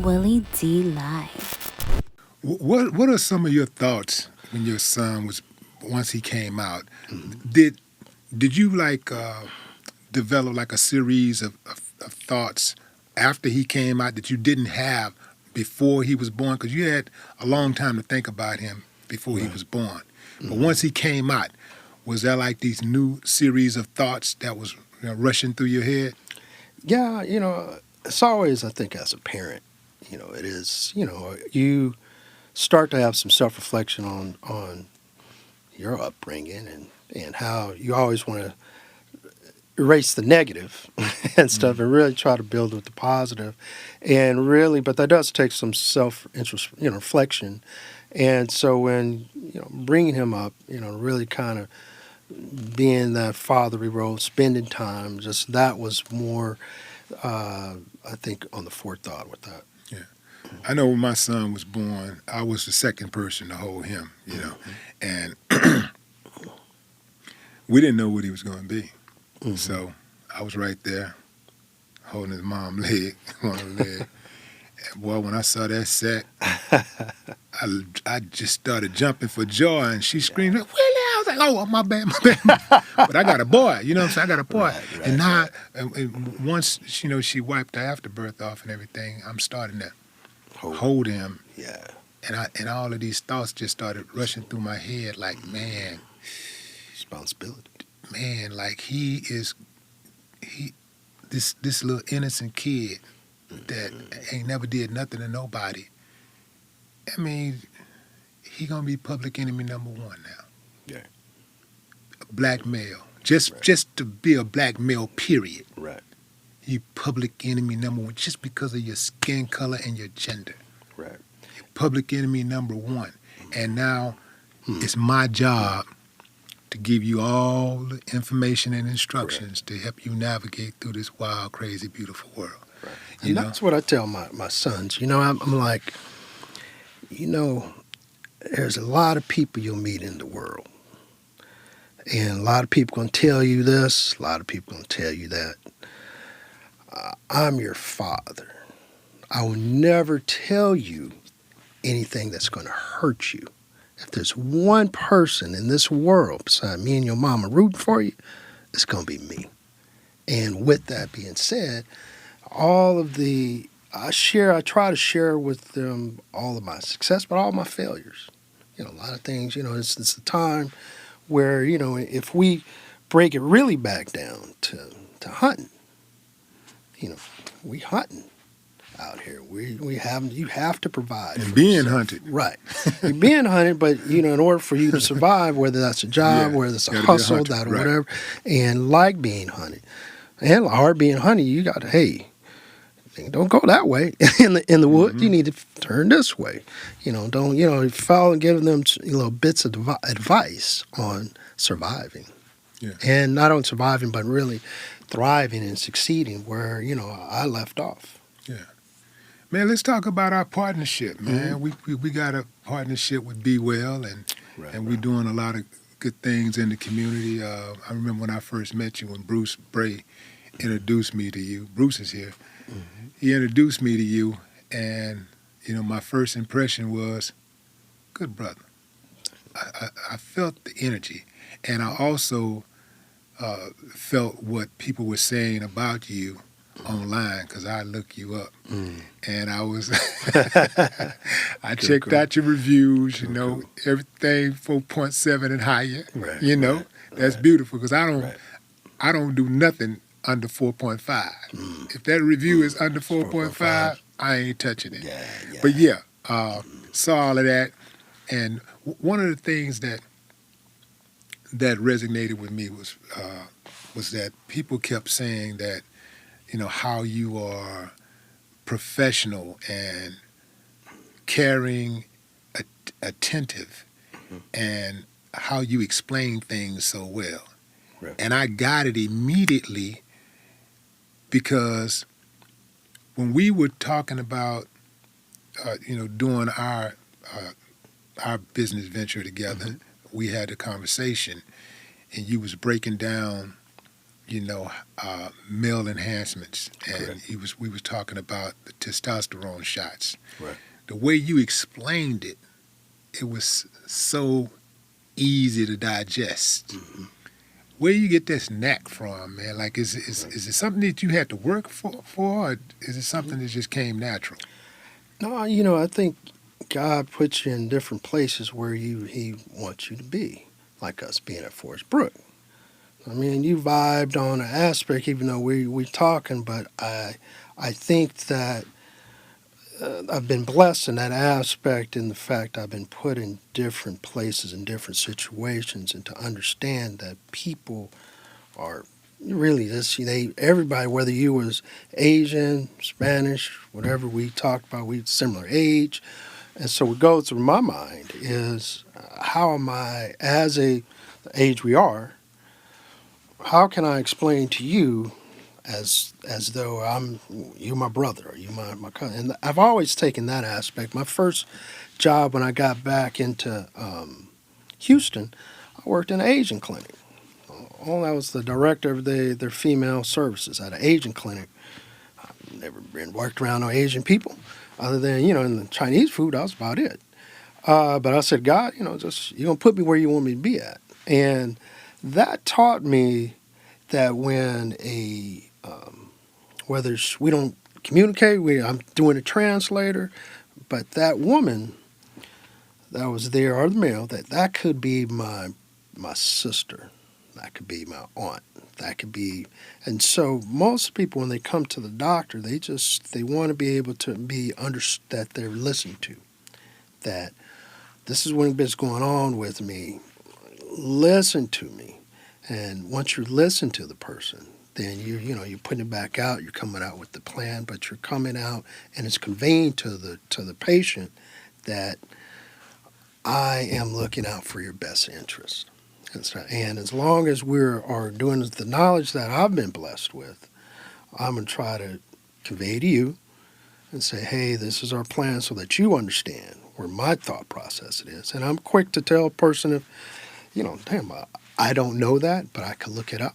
Willie D Live. What are some of your thoughts when your son was once he came out? Mm-hmm. Did you develop like a series of thoughts after he came out that you didn't have before he was born? Because you had a long time to think about him before he was born. But once he came out, was there like these new series of thoughts that was rushing through your head? Yeah, it's always, I think, as a parent, it is, you start to have some self-reflection on your upbringing and how you always want to erase the negative and stuff and really try to build with the positive. And really, but that does take some self-interest, reflection. And so when, bringing him up, really kind of being that fatherly role, spending time, just that was more, I think, on the forethought with that. Yeah. I know when my son was born, I was the second person to hold him, and we didn't know what he was going to be. Mm-hmm. So I was right there holding his mom's leg, one leg. And boy, when I saw that sack, I just started jumping for joy, and she screamed, Willie! I was like, oh, my bad. But I got a boy, you know what I'm saying? I got a boy. Right, and now, and once, she wiped the afterbirth off and everything, I'm starting to hold him. Yeah. And all of these thoughts just started rushing through my head like, man. Responsibility. Man, like this little innocent kid that ain't never did nothing to nobody. I mean, he gonna be public enemy number one now. Yeah. A black male. Just to be a black male, period. Right. You public enemy number one just because of your skin color and your gender. Right. You're public enemy number one. And now it's my job to give you all the information and instructions to help you navigate through this wild, crazy, beautiful world. Right. And that's what I tell my sons. I'm like, there's a lot of people you'll meet in the world. And a lot of people going to tell you this, a lot of people going to tell you that. I'm your father. I will never tell you anything that's going to hurt you. If there's one person in this world beside me and your mama rooting for you, it's going to be me. And with that being said, I try to share with them all of my success, but all my failures. A lot of things, it's a time where, if we break it really back down to hunting, we hunting out here. You have to provide. And being hunted. Right. You're being hunted, but, in order for you to survive, whether that's a job, whether it's a hustle, or whatever, and like being hunted, and hard being hunted, you got to, hey, don't go that way in the woods. You need to turn this way. Don't follow and give them bits of advice on surviving. Yeah. And not on surviving, but really thriving and succeeding where, I left off. Yeah. Man, let's talk about our partnership, man. We got a partnership with Be Well, and we're doing a lot of good things in the community. I remember when I first met you, when Bruce Bray introduced me to you. Bruce is here. He introduced me to you, and, my first impression was, good brother. I felt the energy, and I also felt what people were saying about you online, because I looked you up, and I was, I checked out your reviews, everything 4.7 and higher, that's beautiful, because I don't do nothing under 4.5. If that review is under 4.5, I ain't touching it. Yeah. But saw all of that, and one of the things that resonated with me was that people kept saying that, how you are professional and caring, attentive, and how you explain things so well. Right. And I got it immediately because when we were talking about, doing our business venture together, we had a conversation, and you was breaking down, male enhancements, and Correct. we was talking about the testosterone shots. Right. The way you explained it, it was so easy to digest. Mm-hmm. Where you get this knack from, man? Like, is it something that you had to work for, or is it something that just came natural? No, I think God puts you in different places where He wants you to be, like us being at Forest Brook. I mean, you vibed on an aspect, even though we talking, but I think that I've been blessed in that aspect, in the fact I've been put in different places and different situations, and to understand that people are really everybody, whether you was Asian, Spanish, whatever we talked about, we similar age. And so what goes through my mind is, how am I, as the age we are, how can I explain to you as though you my brother, or you my cousin? And I've always taken that aspect. My first job when I got back into Houston, I worked in an Asian clinic. I was the director of their female services at an Asian clinic. I've never been worked around no Asian people, other than in the Chinese food. That was about it. But I said, God, just you're gonna put me where you want me to be at, and that taught me that when whether we don't communicate, I'm doing a translator, but that woman that was there, or the male, that could be my sister, that could be my aunt, that could be, and so most people when they come to the doctor, they want to be able to be that they're listened to, that this is what's going on with me. Listen to me, and once you listen to the person, then you're putting it back out. You're coming out with the plan, but you're coming out and it's conveying to the patient that I am looking out for your best interest. And as long as we are doing the knowledge that I've been blessed with, I'm gonna try to convey to you and say, hey, this is our plan, so that you understand where my thought process it is. And I'm quick to tell a person if, damn, I don't know that, but I can look it up.